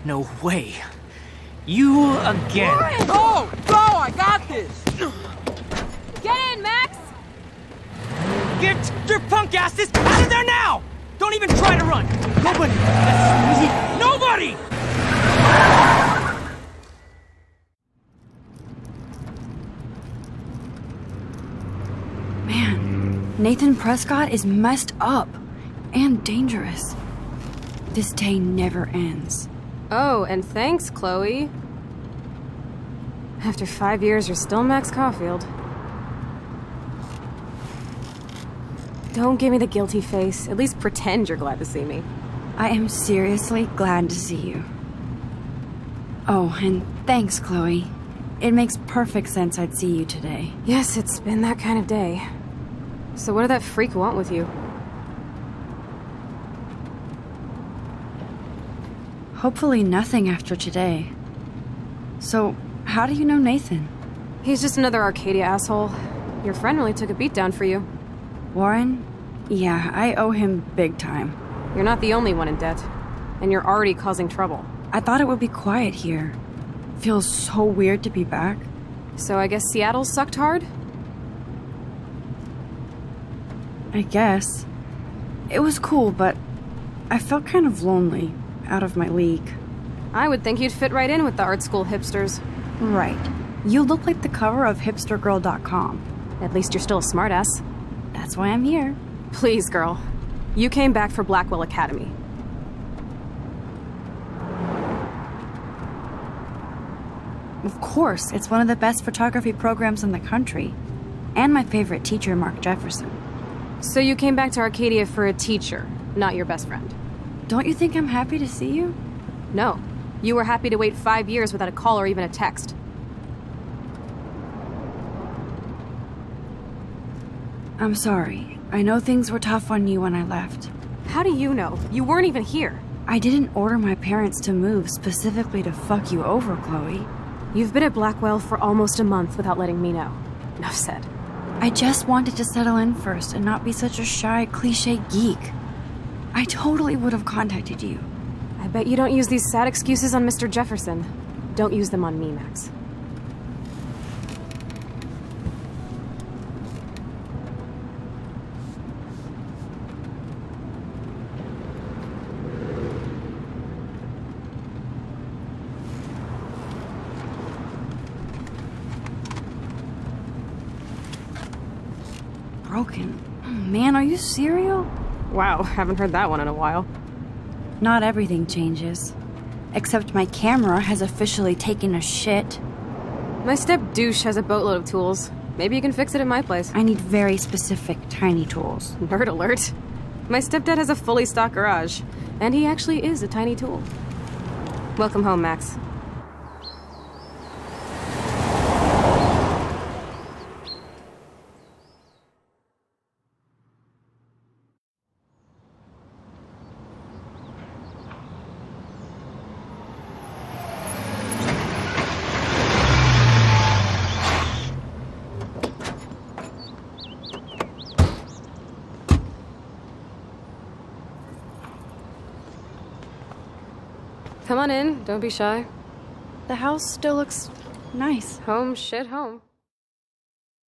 No way. You again. Warren! Go! Go! I got this! Get in, Max! Get your punk asses out of there now! Don't even try to run! Nobody! Nobody! Man, Nathan Prescott is messed up and dangerous. This day never ends. Oh, and thanks, Chloe. After 5 years, you're still Max Caulfield. Don't give me the guilty face. At least pretend you're glad to see me. I am seriously glad to see you. Oh, and thanks, Chloe. It makes perfect sense I'd see you today. Yes, it's been that kind of day. So what did that freak want with you? Hopefully nothing after today. So, how do you know Nathan? He's just another Arcadia asshole. Your friend really took a beat down for you. Warren? Yeah, I owe him big time. You're not the only one in debt. And you're already causing trouble. I thought it would be quiet here. Feels so weird to be back. So I guess Seattle sucked hard? I guess. It was cool, but I felt kind of lonely, out of my league. I would think you'd fit right in with the art school hipsters. Right. You look like the cover of hipstergirl.com. At least you're still a smartass. That's why I'm here. Please, girl. You came back for Blackwell Academy. Of course, it's one of the best photography programs in the country. And my favorite teacher, Mark Jefferson. So you came back to Arcadia for a teacher, not your best friend. Don't you think I'm happy to see you? No. You were happy to wait 5 years without a call or even a text. I'm sorry. I know things were tough on you when I left. How do you know? You weren't even here. I didn't order my parents to move specifically to fuck you over, Chloe. You've been at Blackwell for almost a month without letting me know. Enough said. I just wanted to settle in first and not be such a shy, cliche geek. I totally would have contacted you. I bet you don't use these sad excuses on Mr. Jefferson. Don't use them on me, Max. Broken. Man, are you serial? Wow, haven't heard that one in a while. Not everything changes. Except my camera has officially taken a shit. My step-douche has a boatload of tools. Maybe you can fix it at my place. I need very specific, tiny tools. Nerd alert. My stepdad has a fully stocked garage, and he actually is a tiny tool. Welcome home, Max. Come on in, don't be shy. The house still looks nice. Home, shit, home.